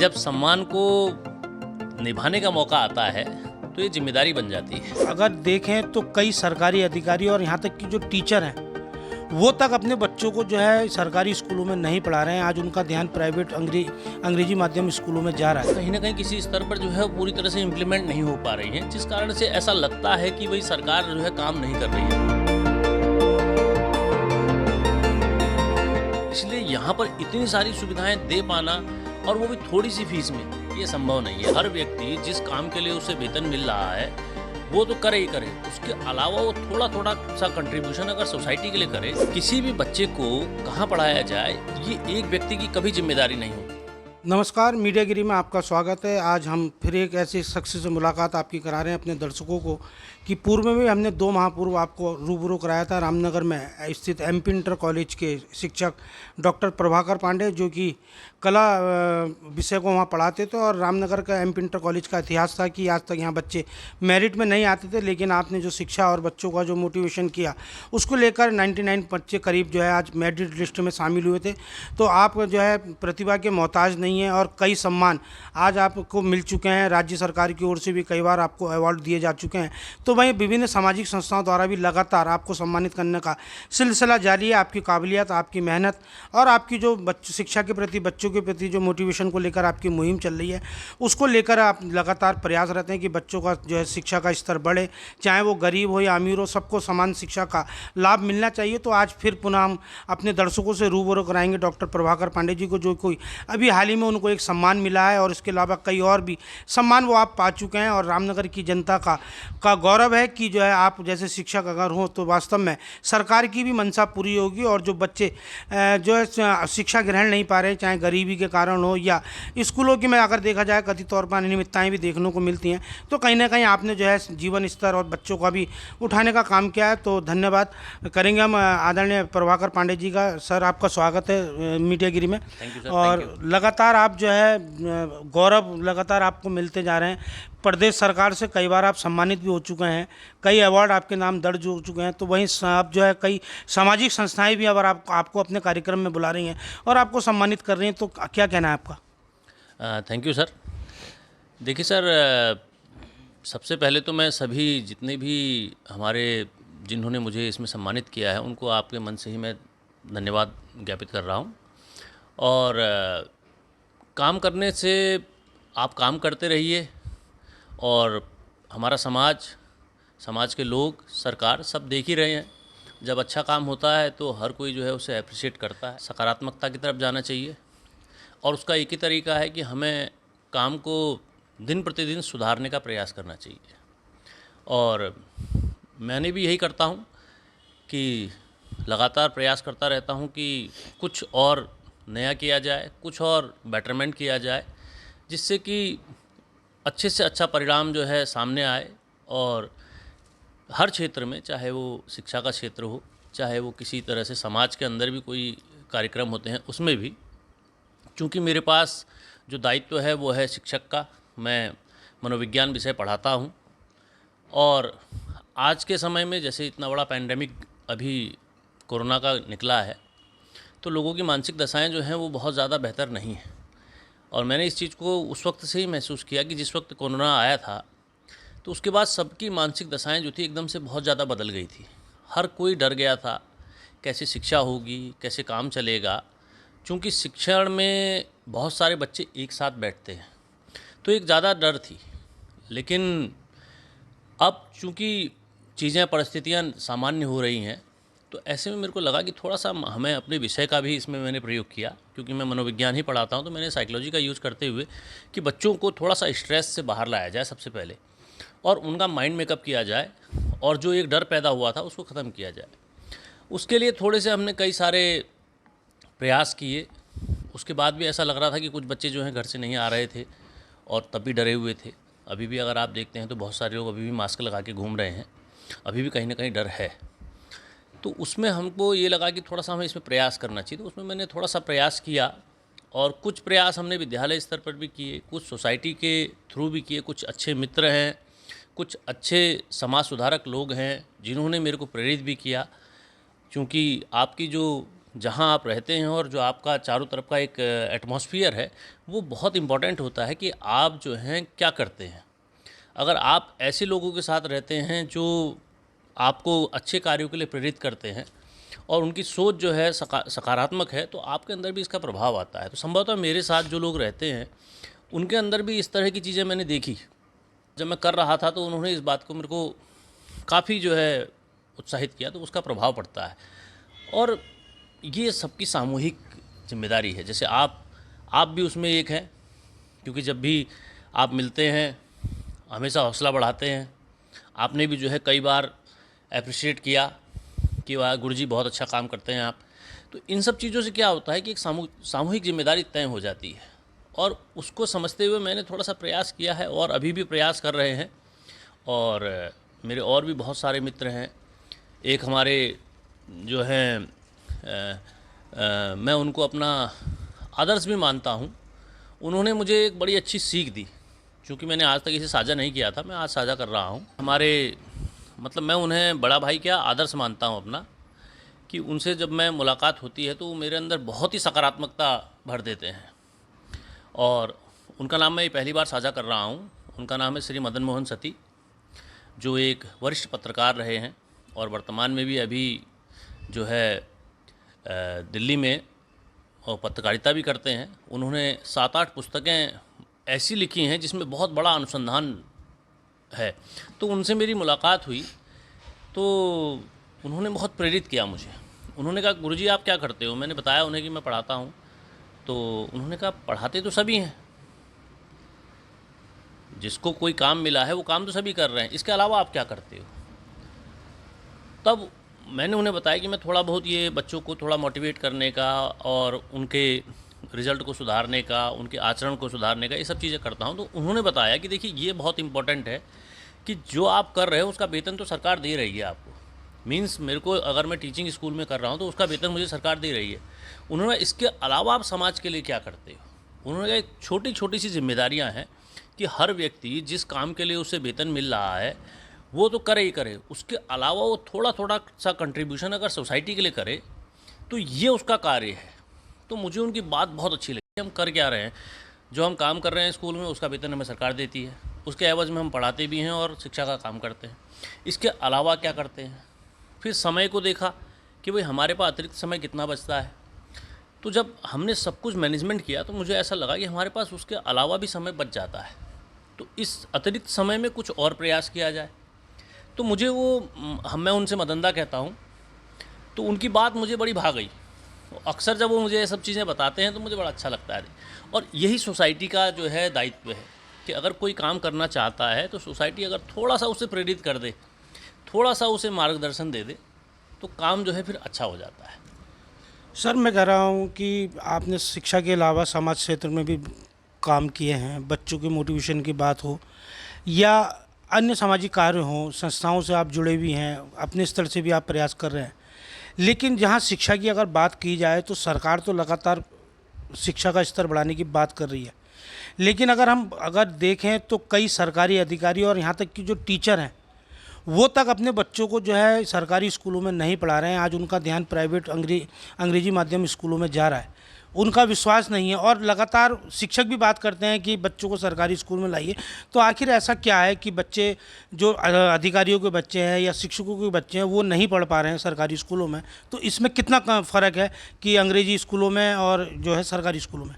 जब सम्मान को निभाने का मौका आता है तो ये जिम्मेदारी बन जाती है। अगर देखें तो कई सरकारी अधिकारी और यहाँ तक कि जो टीचर हैं वो तक अपने बच्चों को जो है सरकारी स्कूलों में नहीं पढ़ा रहे हैं। आज उनका ध्यान प्राइवेट अंग्रेजी माध्यम स्कूलों में जा रहा है। कहीं ना कहीं किसी स्तर पर जो है वो पूरी तरह से इम्प्लीमेंट नहीं हो पा रही है, जिस कारण से ऐसा लगता है कि वही सरकार जो है काम नहीं कर रही है। इसलिए यहाँ पर इतनी सारी सुविधाएं दे पाना और वो भी थोड़ी सी फीस में, ये संभव नहीं है। हर व्यक्ति जिस काम के लिए उसे वेतन मिल रहा है वो तो करे ही करे, उसके अलावा वो थोड़ा थोड़ा सा कंट्रीब्यूशन अगर सोसाइटी के लिए करे। किसी भी बच्चे को कहाँ पढ़ाया जाए ये एक व्यक्ति की कभी जिम्मेदारी नहीं होती। नमस्कार, मीडियागिरी में आपका स्वागत है। आज हम फिर एक ऐसे शख्स से मुलाकात आपकी करा रहे हैं अपने दर्शकों को कि पूर्व में भी हमने 2 माह पूर्व आपको रूबरू कराया था रामनगर में स्थित एमपी इंटर कॉलेज के शिक्षक डॉक्टर प्रभाकर पांडे, जो कि कला विषय को वहाँ पढ़ाते थे। और रामनगर का एमपी इंटर कॉलेज का इतिहास था कि आज तक यहाँ बच्चे मेरिट में नहीं आते थे, लेकिन आपने जो शिक्षा और बच्चों का जो मोटिवेशन किया उसको लेकर 99 बच्चे करीब जो है आज मेरिट लिस्ट में शामिल हुए थे। तो आप जो है प्रतिभा के मोहताज नहीं है और कई सम्मान आज आपको मिल चुके हैं। राज्य सरकार की ओर से भी कई बार आपको अवार्ड दिए जा चुके हैं। तो वहीं विभिन्न सामाजिक संस्थाओं द्वारा भी लगातार आपको सम्मानित करने का सिलसिला जारी है। आपकी काबिलियत, आपकी मेहनत और आपकी जो शिक्षा के प्रति, बच्चों के प्रति जो मोटिवेशन को लेकर आपकी मुहिम चल रही है उसको लेकर आप लगातार प्रयास रहते हैं कि बच्चों का जो है शिक्षा का स्तर बढ़े, चाहे वो गरीब हो या अमीर हो, सबको समान शिक्षा का लाभ मिलना चाहिए। तो आज फिर पुनः हम अपने दर्शकों से रूबरू कराएंगे डॉक्टर प्रभाकर पांडे जी को, जो कोई अभी हाल ही में उनको एक सम्मान मिला है और इसके अलावा कई और भी सम्मान वो आप पा चुके हैं। और रामनगर की जनता का गौरव है कि जो है आप जैसे शिक्षक अगर हो तो वास्तव में सरकार की भी मंशा पूरी होगी। और जो बच्चे जो है शिक्षा ग्रहण नहीं पा रहे, चाहे गरीबी के कारण हो या स्कूलों की में अगर देखा जाए कथित तौर पर अनियमितताएं भी देखने को मिलती हैं, तो कहीं ना कहीं आपने जो है जीवन स्तर और बच्चों का भी उठाने का काम किया है। तो धन्यवाद करेंगे हम आदरणीय प्रभाकर पांडे जी का। सर, आपका स्वागत है मीडियागिरी में। और लगातार आप जो है गौरव लगातार आपको मिलते जा रहे हैं। प्रदेश सरकार से कई बार आप सम्मानित भी हो चुके हैं, कई अवार्ड आपके नाम दर्ज हो चुके हैं। तो वहीं आप जो है कई सामाजिक संस्थाएं भी अगर आपको अपने कार्यक्रम में बुला रही हैं और आपको सम्मानित कर रही हैं, तो क्या कहना है आपका? Thank you sir. देखिए सर, सबसे पहले तो मैं सभी जितने भी हमारे जिन्होंने मुझे इसमें सम्मानित किया है उनको आपके मन से ही मैं धन्यवाद ज्ञापित कर रहा हूँ। और काम करने से आप काम करते रहिए और हमारा समाज के लोग, सरकार सब देख ही रहे हैं। जब अच्छा काम होता है तो हर कोई जो है उसे अप्रिशिएट करता है। सकारात्मकता की तरफ जाना चाहिए और उसका एक ही तरीका है कि हमें काम को दिन प्रतिदिन सुधारने का प्रयास करना चाहिए। और मैंने भी यही करता हूँ कि लगातार प्रयास करता रहता हूँ कि कुछ और नया किया जाए, कुछ और बेटरमेंट किया जाए, जिससे कि अच्छे से अच्छा परिणाम जो है सामने आए। और हर क्षेत्र में, चाहे वो शिक्षा का क्षेत्र हो, चाहे वो किसी तरह से समाज के अंदर भी कोई कार्यक्रम होते हैं, उसमें भी चूँकि मेरे पास जो दायित्व है वो है शिक्षक का। मैं मनोविज्ञान विषय पढ़ाता हूँ और आज के समय में जैसे इतना बड़ा पैंडेमिक अभी कोरोना का निकला है तो लोगों की मानसिक दशाएं जो हैं वो बहुत ज़्यादा बेहतर नहीं हैं। और मैंने इस चीज़ को उस वक्त से ही महसूस किया कि जिस वक्त कोरोना आया था तो उसके बाद सबकी मानसिक दशाएं जो थी एकदम से बहुत ज़्यादा बदल गई थी। हर कोई डर गया था, कैसे शिक्षा होगी, कैसे काम चलेगा। चूँकि शिक्षण में बहुत सारे बच्चे एक साथ बैठते हैं तो एक ज़्यादा डर थी। लेकिन अब चूँकि चीज़ें, परिस्थितियाँ सामान्य हो रही हैं तो ऐसे में मेरे को लगा कि थोड़ा सा हमें अपने विषय का भी इसमें मैंने प्रयोग किया, क्योंकि मैं मनोविज्ञान ही पढ़ाता हूं। तो मैंने साइकोलॉजी का यूज़ करते हुए कि बच्चों को थोड़ा सा स्ट्रेस से बाहर लाया जाए सबसे पहले, और उनका माइंड मेकअप किया जाए और जो एक डर पैदा हुआ था उसको ख़त्म किया जाए। उसके लिए थोड़े से हमने कई सारे प्रयास किए। उसके बाद भी ऐसा लग रहा था कि कुछ बच्चे जो हैं घर से नहीं आ रहे थे और तब भी डरे हुए थे। अभी भी अगर आप देखते हैं तो बहुत सारे लोग अभी भी मास्क लगा के घूम रहे हैं, अभी भी कहीं ना कहीं डर है। तो उसमें हमको ये लगा कि थोड़ा सा हमें इसमें प्रयास करना चाहिए। तो उसमें मैंने थोड़ा सा प्रयास किया और कुछ प्रयास हमने विद्यालय स्तर पर भी किए, कुछ सोसाइटी के थ्रू भी किए। कुछ अच्छे मित्र हैं, कुछ अच्छे समाज सुधारक लोग हैं जिन्होंने मेरे को प्रेरित भी किया। क्योंकि आपकी जो जहाँ आप रहते हैं और जो आपका चारों तरफ का एक एटमॉस्फेयर है, वो बहुत इम्पॉर्टेंट होता है कि आप जो हैं क्या करते हैं। अगर आप ऐसे लोगों के साथ रहते हैं जो आपको अच्छे कार्यों के लिए प्रेरित करते हैं और उनकी सोच जो है सकारात्मक है, तो आपके अंदर भी इसका प्रभाव आता है। तो संभवतः मेरे साथ जो लोग रहते हैं उनके अंदर भी इस तरह की चीज़ें मैंने देखी। जब मैं कर रहा था तो उन्होंने इस बात को मेरे को काफ़ी जो है उत्साहित किया, तो उसका प्रभाव पड़ता है। और ये सबकी सामूहिक जिम्मेदारी है। जैसे आप भी उसमें एक हैं, क्योंकि जब भी आप मिलते हैं हमेशा हौसला बढ़ाते हैं। आपने भी जो है कई बार अप्रिशिएट किया कि वाह गुरुजी बहुत अच्छा काम करते हैं आप। तो इन सब चीज़ों से क्या होता है कि एक सामूहिक जिम्मेदारी तय हो जाती है, और उसको समझते हुए मैंने थोड़ा सा प्रयास किया है और अभी भी प्रयास कर रहे हैं। और मेरे और भी बहुत सारे मित्र हैं। एक हमारे जो हैं मैं उनको अपना आदर्श भी मानता हूँ। उन्होंने मुझे एक बड़ी अच्छी सीख दी, क्योंकि मैंने आज तक इसे साझा नहीं किया था, मैं आज साझा कर रहा हूँ। हमारे मतलब मैं उन्हें बड़ा भाई क्या आदर्श मानता हूँ अपना, कि उनसे जब मैं मुलाकात होती है तो वो मेरे अंदर बहुत ही सकारात्मकता भर देते हैं। और उनका नाम मैं पहली बार साझा कर रहा हूँ। उनका नाम है श्री मदन मोहन सती, जो एक वरिष्ठ पत्रकार रहे हैं और वर्तमान में भी अभी जो है दिल्ली में और पत्रकारिता भी करते हैं। उन्होंने 7-8 पुस्तकें ऐसी लिखी हैं जिसमें बहुत बड़ा अनुसंधान है। तो उनसे मेरी मुलाकात हुई तो उन्होंने बहुत प्रेरित किया मुझे। उन्होंने कहा गुरुजी आप क्या करते हो? मैंने बताया उन्हें कि मैं पढ़ाता हूँ। तो उन्होंने कहा पढ़ाते तो सभी हैं, जिसको कोई काम मिला है वो काम तो सभी कर रहे हैं, इसके अलावा आप क्या करते हो? तब मैंने उन्हें बताया कि मैं थोड़ा बहुत ये बच्चों को थोड़ा मोटिवेट करने का और उनके रिज़ल्ट को सुधारने का, उनके आचरण को सुधारने का, ये सब चीज़ें करता हूँ। तो उन्होंने बताया कि देखिए ये बहुत इम्पोर्टेंट है कि जो आप कर रहे हो उसका वेतन तो सरकार दे रही है आपको। मीन्स मेरे को अगर मैं टीचिंग स्कूल में कर रहा हूँ तो उसका वेतन मुझे सरकार दे रही है। उन्होंने इसके अलावा आप समाज के लिए क्या करते हो? उन्होंने कहा एक छोटी छोटी सी जिम्मेदारियाँ हैं कि हर व्यक्ति जिस काम के लिए उसे वेतन मिल रहा है वो तो करे ही करे, उसके अलावा वो थोड़ा थोड़ा सा कंट्रीब्यूशन अगर सोसाइटी के लिए करे तो ये उसका कार्य है। तो मुझे उनकी बात बहुत अच्छी लगी। हम कर क्या रहे हैं, जो हम काम कर रहे हैं स्कूल में उसका वेतन हमें सरकार देती है, उसके एवज में हम पढ़ाते भी हैं और शिक्षा का काम करते हैं। इसके अलावा क्या करते हैं? फिर समय को देखा कि भाई हमारे पास अतिरिक्त समय कितना बचता है। तो जब हमने सब कुछ मैनेजमेंट किया तो मुझे ऐसा लगा कि हमारे पास उसके अलावा भी समय बच जाता है, तो इस अतिरिक्त समय में कुछ और प्रयास किया जाए। तो मुझे मैं उनसे मदनदा कहता हूँ, तो उनकी बात मुझे बड़ी भा गई। अक्सर जब वो मुझे ये सब चीज़ें बताते हैं तो मुझे बड़ा अच्छा लगता है। और यही सोसाइटी का जो है दायित्व है कि अगर कोई काम करना चाहता है तो सोसाइटी अगर थोड़ा सा उसे प्रेरित कर दे, थोड़ा सा उसे मार्गदर्शन दे दे, तो काम जो है फिर अच्छा हो जाता है। सर मैं कह रहा हूँ कि आपने शिक्षा के अलावा समाज क्षेत्र में भी काम किए हैं, बच्चों के मोटिवेशन की बात हो या अन्य सामाजिक कार्य हों, संस्थाओं से आप जुड़े भी हैं, अपने स्तर से भी आप प्रयास कर रहे हैं। लेकिन जहाँ शिक्षा की अगर बात की जाए तो सरकार तो लगातार शिक्षा का स्तर बढ़ाने की बात कर रही है, लेकिन अगर देखें तो कई सरकारी अधिकारी और यहाँ तक कि जो टीचर हैं वो तक अपने बच्चों को जो है सरकारी स्कूलों में नहीं पढ़ा रहे हैं। आज उनका ध्यान प्राइवेट अंग्रेजी माध्यम स्कूलों में जा रहा है, उनका विश्वास नहीं है। और लगातार शिक्षक भी बात करते हैं कि बच्चों को सरकारी स्कूल में लाइए। तो आखिर ऐसा क्या है कि बच्चे जो अधिकारियों के बच्चे हैं या शिक्षकों के बच्चे हैं वो नहीं पढ़ पा रहे हैं सरकारी स्कूलों में? तो इसमें कितना फ़र्क है कि अंग्रेजी स्कूलों में और जो है सरकारी स्कूलों में?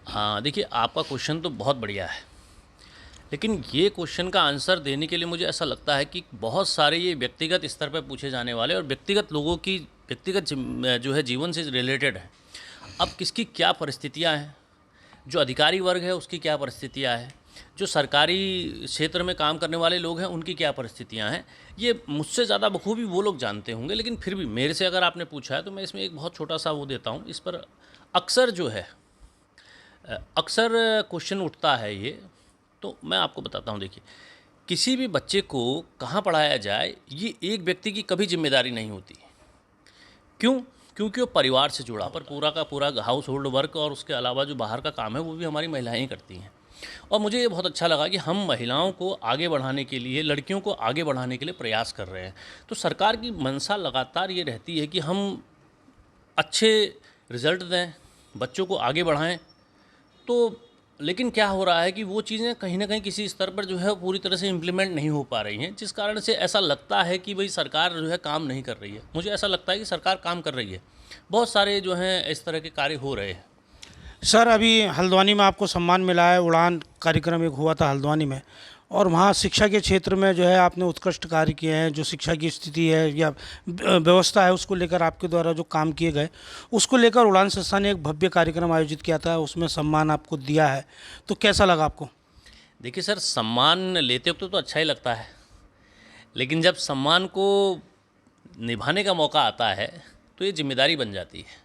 हाँ देखिए, आपका क्वेश्चन तो बहुत बढ़िया है, लेकिन ये क्वेश्चन का आंसर देने के लिए मुझे ऐसा लगता है कि बहुत सारे ये व्यक्तिगत स्तर पर पूछे जाने वाले और व्यक्तिगत लोगों की व्यक्तिगत जो है जीवन से रिलेटेड है। अब किसकी क्या परिस्थितियां हैं, जो अधिकारी वर्ग है उसकी क्या परिस्थितियां हैं, जो सरकारी क्षेत्र में काम करने वाले लोग हैं उनकी क्या परिस्थितियां हैं, ये मुझसे ज़्यादा बखूबी वो लोग जानते होंगे। लेकिन फिर भी मेरे से अगर आपने पूछा है तो मैं इसमें एक बहुत छोटा सा वो देता हूँ। इस पर अक्सर जो है अक्सर क्वेश्चन उठता है ये, तो मैं आपको बताता हूँ। देखिए, किसी भी बच्चे को कहाँ पढ़ाया जाए ये एक व्यक्ति की कभी जिम्मेदारी नहीं होती। क्यों? क्योंकि वो परिवार से जुड़ा, पर पूरा का पूरा हाउस होल्ड वर्क और उसके अलावा जो बाहर का काम है वो भी हमारी महिलाएं करती हैं। और मुझे ये बहुत अच्छा लगा कि हम महिलाओं को आगे बढ़ाने के लिए, लड़कियों को आगे बढ़ाने के लिए प्रयास कर रहे हैं। तो सरकार की मंशा लगातार ये रहती है कि हम अच्छे रिज़ल्ट दें, बच्चों को आगे बढ़ाएं। तो लेकिन क्या हो रहा है कि वो चीज़ें कहीं न कहीं किसी स्तर पर जो है पूरी तरह से इम्प्लीमेंट नहीं हो पा रही हैं, जिस कारण से ऐसा लगता है कि भई सरकार जो है काम नहीं कर रही है। मुझे ऐसा लगता है कि सरकार काम कर रही है। बहुत सारे जो हैं इस तरह के कार्य हो रहे हैं। सर अभी हल्द्वानी में आपको सम्मान मिला है, उड़ान कार्यक्रम एक हुआ था हल्द्वानी में, और वहाँ शिक्षा के क्षेत्र में जो है आपने उत्कृष्ट कार्य किए हैं। जो शिक्षा की स्थिति है या व्यवस्था है उसको लेकर आपके द्वारा जो काम किए गए, उसको लेकर उड़ान संस्था ने एक भव्य कार्यक्रम आयोजित किया था, उसमें सम्मान आपको दिया है, तो कैसा लगा आपको? देखिए सर, सम्मान लेते वक्त तो अच्छा ही लगता है, लेकिन जब सम्मान को निभाने का मौका आता है तो ये जिम्मेदारी बन जाती है।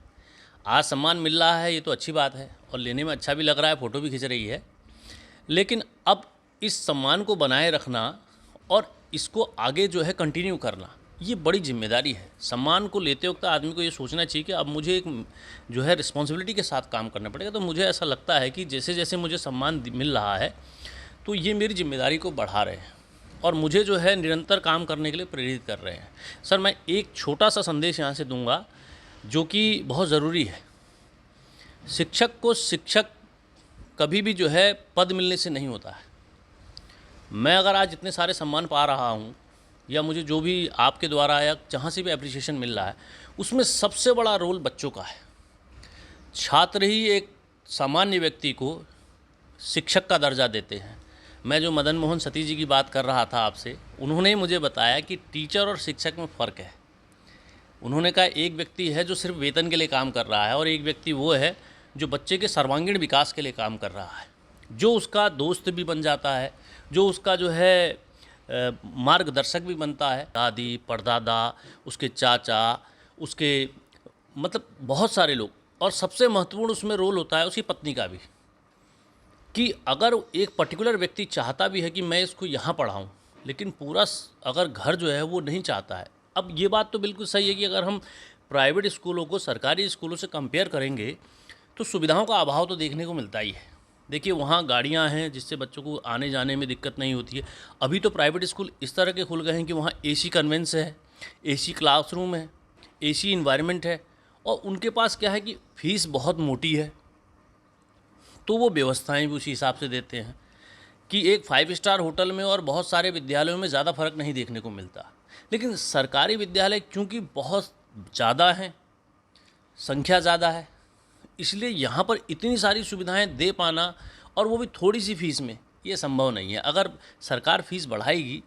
आज सम्मान मिल रहा है, ये तो अच्छी बात है और लेने में अच्छा भी लग रहा है, फ़ोटो भी खिंच रही है। लेकिन अब इस सम्मान को बनाए रखना और इसको आगे जो है कंटिन्यू करना, ये बड़ी जिम्मेदारी है। सम्मान को लेते वक्त आदमी को ये सोचना चाहिए कि अब मुझे एक जो है रिस्पॉन्सिबिलिटी के साथ काम करना पड़ेगा। तो मुझे ऐसा लगता है कि जैसे जैसे मुझे सम्मान मिल रहा है तो ये मेरी जिम्मेदारी को बढ़ा रहे हैं और मुझे जो है निरंतर काम करने के लिए प्रेरित कर रहे हैं। सर, मैं एक छोटा सा संदेश यहाँ से दूंगा जो कि बहुत ज़रूरी है। शिक्षक को शिक्षक कभी भी जो है पद मिलने से नहीं होता है। मैं अगर आज इतने सारे सम्मान पा रहा हूँ या मुझे जो भी आपके द्वारा या जहाँ से भी एप्रिसिएशन मिल रहा है, उसमें सबसे बड़ा रोल बच्चों का है। छात्र ही एक सामान्य व्यक्ति को शिक्षक का दर्जा देते हैं। मैं जो मदन मोहन सतीश जी की बात कर रहा था आपसे, उन्होंने मुझे बताया कि टीचर और शिक्षक में फ़र्क है। उन्होंने कहा एक व्यक्ति है जो सिर्फ वेतन के लिए काम कर रहा है और एक व्यक्ति वो है जो बच्चे के सर्वांगीण विकास के लिए काम कर रहा है, जो उसका दोस्त भी बन जाता है, जो उसका जो है मार्गदर्शक भी बनता है। दादी, परदादा, उसके चाचा, उसके मतलब बहुत सारे लोग, और सबसे महत्वपूर्ण उसमें रोल होता है उसकी पत्नी का भी, कि अगर एक पर्टिकुलर व्यक्ति चाहता भी है कि मैं इसको यहाँ पढ़ाऊँ, लेकिन पूरा अगर घर जो है वो नहीं चाहता है। अब ये बात तो बिल्कुल सही है कि अगर हम प्राइवेट स्कूलों को सरकारी स्कूलों से कंपेयर करेंगे तो सुविधाओं का अभाव तो देखने को मिलता ही है। देखिए, वहाँ गाड़ियाँ हैं जिससे बच्चों को आने जाने में दिक्कत नहीं होती है। अभी तो प्राइवेट स्कूल इस तरह के खुल गए हैं कि वहाँ एसी कन्वेंस है, एसी क्लासरूम है, एसी इन्वायरमेंट है, और उनके पास क्या है कि फ़ीस बहुत मोटी है, तो वो व्यवस्थाएं भी उसी हिसाब से देते हैं कि एक 5 स्टार होटल में और बहुत सारे विद्यालयों में ज़्यादा फ़र्क नहीं देखने को मिलता। लेकिन सरकारी विद्यालय क्योंकि बहुत ज़्यादा हैं, संख्या ज़्यादा है, इसलिए यहाँ पर इतनी सारी सुविधाएं दे पाना और वो भी थोड़ी सी फीस में, ये संभव नहीं है। अगर सरकार फ़ीस बढ़ाएगी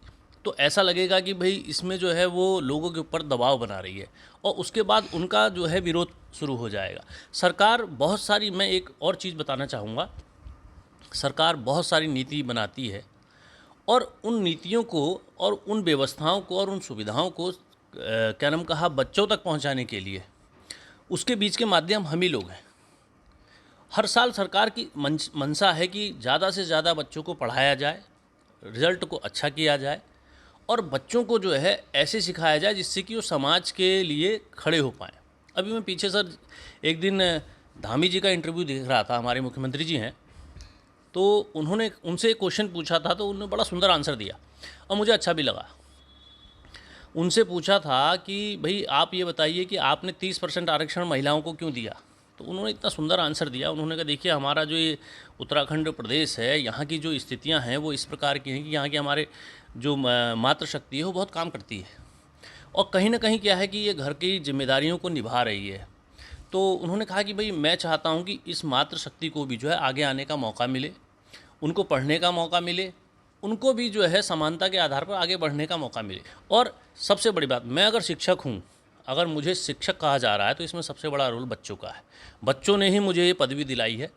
तो ऐसा लगेगा कि भाई इसमें जो है वो लोगों के ऊपर दबाव बना रही है और उसके बाद उनका जो है विरोध शुरू हो जाएगा। सरकार बहुत सारी, मैं एक और चीज़ बताना चाहूँगा, सरकार बहुत सारी नीति बनाती है और उन नीतियों को और उन व्यवस्थाओं को और उन सुविधाओं को क्या नाम कहा बच्चों तक पहुंचाने के लिए उसके बीच के माध्यम हम ही लोग हैं। हर साल सरकार की मंशा है कि ज़्यादा से ज़्यादा बच्चों को पढ़ाया जाए, रिज़ल्ट को अच्छा किया जाए और बच्चों को जो है ऐसे सिखाया जाए जिससे कि वो समाज के लिए खड़े हो पाएँ। अभी मैं पीछे सर एक दिन धामी जी का इंटरव्यू देख रहा था, हमारे मुख्यमंत्री जी हैं, तो उन्होंने उनसे एक क्वेश्चन पूछा था, तो उन्होंने बड़ा सुंदर आंसर दिया और मुझे अच्छा भी लगा। उनसे पूछा था कि भाई आप ये बताइए कि आपने 30% आरक्षण महिलाओं को क्यों दिया। तो उन्होंने इतना सुंदर आंसर दिया। उन्होंने कहा देखिए, हमारा जो ये उत्तराखंड प्रदेश है, यहाँ की जो स्थितियाँ हैं वो इस प्रकार की हैं कि यहाँ की हमारे जो मातृशक्ति है वो बहुत काम करती है और कहीं ना कहीं क्या है कि ये घर की जिम्मेदारियों को निभा रही है। तो उन्होंने कहा कि भाई मैं चाहता हूँ कि इस मातृशक्ति को भी जो है आगे आने का मौका मिले, उनको पढ़ने का मौका मिले, उनको भी जो है समानता के आधार पर आगे बढ़ने का मौका मिले। और सबसे बड़ी बात, मैं अगर शिक्षक हूँ, अगर मुझे शिक्षक कहा जा रहा है तो इसमें सबसे बड़ा रोल बच्चों का है। बच्चों ने ही मुझे ये पदवी दिलाई है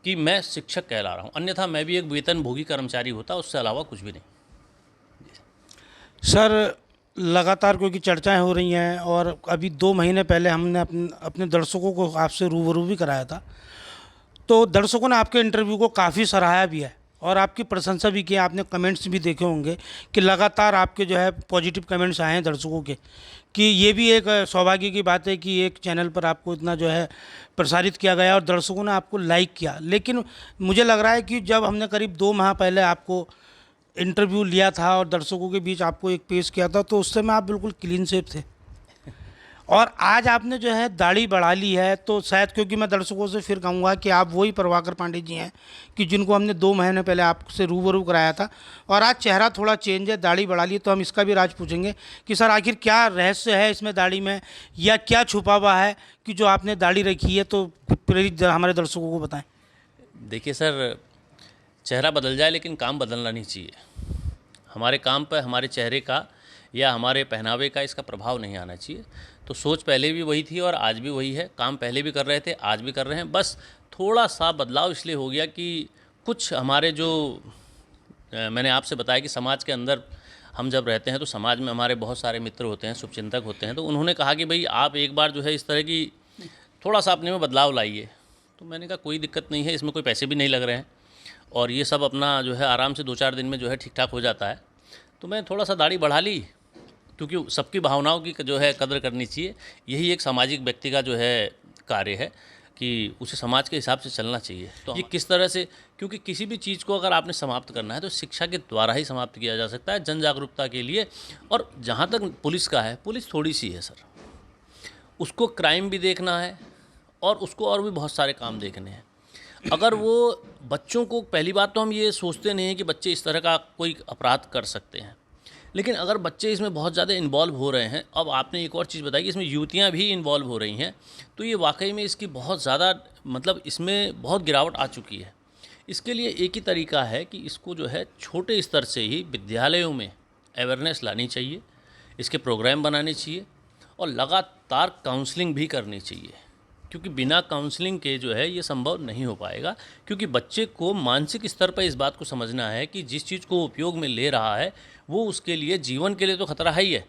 कि मैं शिक्षक कहला रहा हूँ, अन्यथा मैं भी एक वेतनभोगी कर्मचारी होता, उससे अलावा कुछ भी नहीं। सर लगातार क्योंकि चर्चाएं हो रही हैं और अभी 2 महीने पहले हमने अपने दर्शकों को आपसे रूबरू भी कराया था, तो दर्शकों ने आपके इंटरव्यू को काफ़ी सराहा भी है और आपकी प्रशंसा भी की। आपने कमेंट्स भी देखे होंगे कि लगातार आपके जो है पॉजिटिव कमेंट्स आए हैं दर्शकों के, कि ये भी एक सौभाग्य की बात है कि एक चैनल पर आपको इतना जो है प्रसारित किया गया और दर्शकों ने आपको लाइक किया। लेकिन मुझे लग रहा है कि जब हमने करीब 2 माह पहले आपको इंटरव्यू लिया था और दर्शकों के बीच आपको एक पेश किया था, तो उस समय आप बिल्कुल क्लीन शेव थे और आज आपने जो है दाढ़ी बढ़ा ली है, तो शायद, क्योंकि मैं दर्शकों से फिर कहूँगा कि आप वही प्रभाकर पांडे जी हैं कि जिनको हमने 2 महीने पहले आपसे रूबरू कराया था, और आज चेहरा थोड़ा चेंज है, दाढ़ी बढ़ा ली। तो हम इसका भी राज पूछेंगे कि सर आखिर क्या रहस्य है इसमें दाढ़ी में, या क्या छुपा हुआ है कि जो आपने दाढ़ी रखी है, तो प्रेरित हमारे दर्शकों को बताएं। देखिए सर, चेहरा बदल जाए लेकिन काम बदलना नहीं चाहिए। हमारे काम पर हमारे चेहरे का या हमारे पहनावे का इसका प्रभाव नहीं आना चाहिए। तो सोच पहले भी वही थी और आज भी वही है। काम पहले भी कर रहे थे, आज भी कर रहे हैं। बस थोड़ा सा बदलाव इसलिए हो गया कि कुछ हमारे जो मैंने आपसे बताया कि समाज के अंदर हम जब रहते हैं तो समाज में हमारे बहुत सारे मित्र होते हैं, शुभचिंतक होते हैं। तो उन्होंने कहा कि भाई आप एक बार जो है इस तरह की थोड़ा सा अपने में बदलाव लाइए। तो मैंने कहा कोई दिक्कत नहीं है, इसमें कोई पैसे भी नहीं लग रहे हैं और ये सब अपना जो है आराम से 2-4 दिन में जो है ठीक ठाक हो जाता है। तो मैं थोड़ा सा दाढ़ी बढ़ा ली, क्योंकि सबकी भावनाओं की जो है कदर करनी चाहिए। यही एक सामाजिक व्यक्ति का जो है कार्य है कि उसे समाज के हिसाब से चलना चाहिए। तो ये किस तरह से, क्योंकि किसी भी चीज़ को अगर आपने समाप्त करना है तो शिक्षा के द्वारा ही समाप्त किया जा सकता है, जन जागरूकता के लिए। और जहाँ तक पुलिस का है, पुलिस थोड़ी सी है सर, उसको क्राइम भी देखना है और उसको और भी बहुत सारे काम देखने हैं। अगर वो बच्चों को, पहली बात तो हम ये सोचते नहीं हैं कि बच्चे इस तरह का कोई अपराध कर सकते हैं, लेकिन अगर बच्चे इसमें बहुत ज़्यादा इन्वॉल्व हो रहे हैं, अब आपने एक और चीज़ बताई कि इसमें युवतियाँ भी इन्वॉल्व हो रही हैं, तो ये वाकई में इसकी बहुत ज़्यादा, मतलब इसमें बहुत गिरावट आ चुकी है। इसके लिए एक ही तरीका है कि इसको जो है छोटे स्तर से ही विद्यालयों में अवेयरनेस लानी चाहिए, इसके प्रोग्राम बनाने चाहिए और लगातार काउंसलिंग भी करनी चाहिए, क्योंकि बिना काउंसलिंग के जो है ये संभव नहीं हो पाएगा। क्योंकि बच्चे को मानसिक स्तर पर इस बात को समझना है कि जिस चीज़ को उपयोग में ले रहा है वो उसके लिए जीवन के लिए तो खतरा है ही है,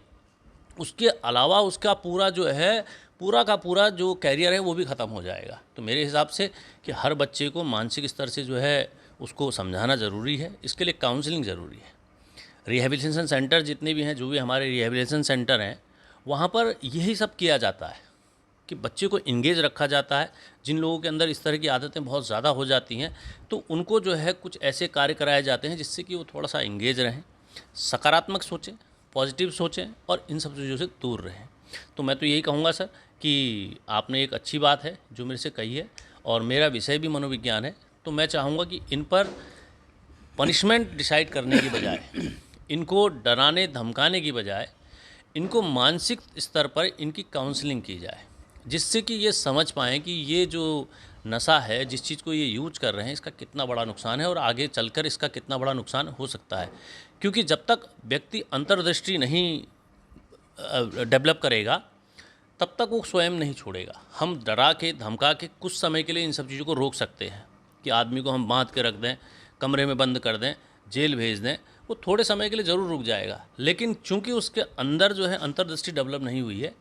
उसके अलावा उसका पूरा जो है, पूरा का पूरा जो कैरियर है वो भी ख़त्म हो जाएगा। तो मेरे हिसाब से कि हर बच्चे को मानसिक स्तर से जो है उसको समझाना ज़रूरी है, इसके लिए काउंसलिंग ज़रूरी है। रिहैबिलिटेशन सेंटर जितने भी हैं, जो भी हमारे रिहैबिलिटेशन सेंटर हैं, वहाँ पर यही सब किया जाता है कि बच्चे को इंगेज रखा जाता है। जिन लोगों के अंदर इस तरह की आदतें बहुत ज़्यादा हो जाती हैं तो उनको जो है कुछ ऐसे कार्य कराए जाते हैं जिससे कि वो थोड़ा सा इंगेज रहें, सकारात्मक सोचें, पॉजिटिव सोचें और इन सब चीज़ों से दूर रहें। तो मैं तो यही कहूँगा सर कि आपने एक अच्छी बात है जो मेरे से कही है, और मेरा विषय भी मनोविज्ञान है, तो मैं चाहूँगा कि इन पर पनिशमेंट डिसाइड करने की बजाय, इनको डराने धमकाने की बजाय, इनको मानसिक स्तर पर इनकी काउंसलिंग की जाए, जिससे कि ये समझ पाएँ कि ये जो नशा है, जिस चीज़ को ये यूज कर रहे हैं, इसका कितना बड़ा नुकसान है और आगे चलकर इसका कितना बड़ा नुकसान हो सकता है। क्योंकि जब तक व्यक्ति अंतर्दृष्टि नहीं डेवलप करेगा तब तक वो स्वयं नहीं छोड़ेगा। हम डरा के धमका के कुछ समय के लिए इन सब चीज़ों को रोक सकते हैं कि आदमी को हम बांध के रख दें, कमरे में बंद कर दें, जेल भेज दें, वो थोड़े समय के लिए ज़रूर रुक जाएगा, लेकिन चूंकि उसके अंदर जो है अंतर्दृष्टि डेवलप नहीं हुई है,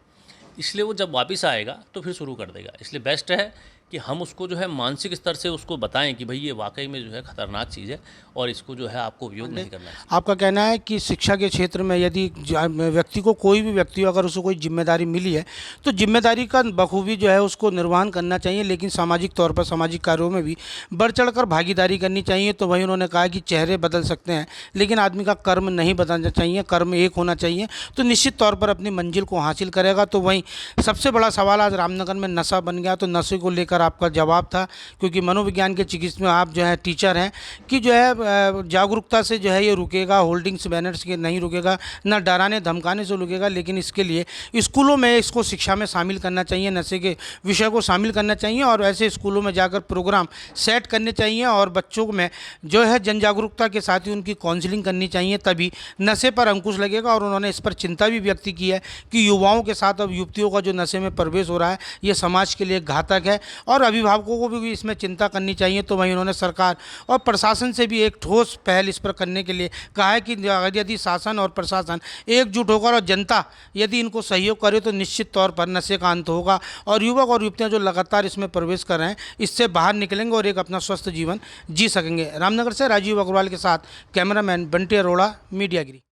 इसलिए वो जब वापस आएगा तो फिर शुरू कर देगा। इसलिए बेस्ट है कि हम उसको जो है मानसिक स्तर से उसको बताएं कि भाई ये वाकई में जो है ख़तरनाक चीज़ है और इसको जो है आपको उपयोग नहीं करना चाहिए। आपका कहना है कि शिक्षा के क्षेत्र में यदि व्यक्ति को, कोई भी व्यक्ति हो, अगर उसे कोई जिम्मेदारी मिली है तो जिम्मेदारी का बखूबी जो है उसको निर्वहन करना चाहिए, लेकिन सामाजिक तौर पर सामाजिक कार्यों में भी बढ़ चढ़कर भागीदारी करनी चाहिए। तो वही उन्होंने कहा कि चेहरे बदल सकते हैं लेकिन आदमी का कर्म नहीं बदलना चाहिए, कर्म एक होना चाहिए, तो निश्चित तौर पर अपनी मंजिल को हासिल करेगा। तो वहीं सबसे बड़ा सवाल आज रामनगर में नशा बन गया, तो नशे को लेकर आपका जवाब था, क्योंकि मनोविज्ञान के चिकित्सक में आप जो है टीचर हैं, कि जो है जागरूकता से जो है ये रुकेगा, होल्डिंग्स बैनर्स के नहीं रुकेगा, ना डराने धमकाने से रुकेगा, लेकिन इसके लिए स्कूलों में इसको शिक्षा में शामिल करना चाहिए, नशे के विषय को शामिल करना चाहिए और ऐसे स्कूलों में जाकर प्रोग्राम सेट करने चाहिए और बच्चों में जो है जन जागरूकता के साथ ही उनकी काउंसलिंग करनी चाहिए, तभी नशे पर अंकुश लगेगा। और उन्होंने इस पर चिंता भी व्यक्त की है कि युवाओं के साथ अब युवतियों का जो नशे में प्रवेश हो रहा है ये समाज के लिए घातक है और अभिभावकों को भी इसमें चिंता करनी चाहिए। तो वहीं उन्होंने सरकार और प्रशासन से भी एक ठोस पहल इस पर करने के लिए कहा है कि यदि शासन और प्रशासन एकजुट होकर और जनता यदि इनको सहयोग करे तो निश्चित तौर पर नशे का अंत होगा और युवक और युवतियाँ जो लगातार इसमें प्रवेश कर रहे हैं इससे बाहर निकलेंगे और एक अपना स्वस्थ जीवन जी सकेंगे। रामनगर से राजीव अग्रवाल के साथ कैमरामैन बंटी अरोड़ा, मीडिया गिरी।